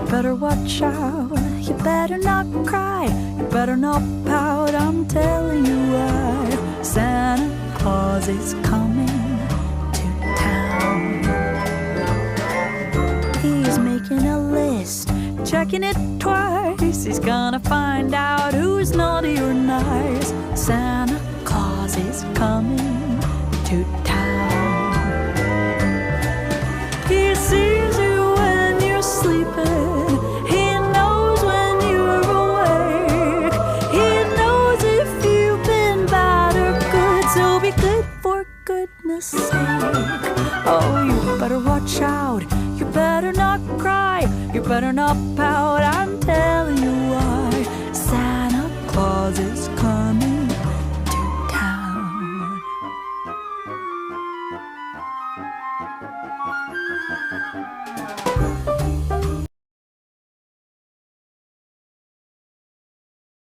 better watch out. You better not cry, you better not pout. I'm telling you why. Santa Claus is coming to town. He's making a list, checking it twice. He's gonna find out who's naughty or nice. Santa Claus is coming to town. He sees you when you're sleeping. He knows when you're awake. He knows if you've been bad or good. So be good for goodness sake. Oh, you better watch out. You better not cry. You better not pout. I'm telling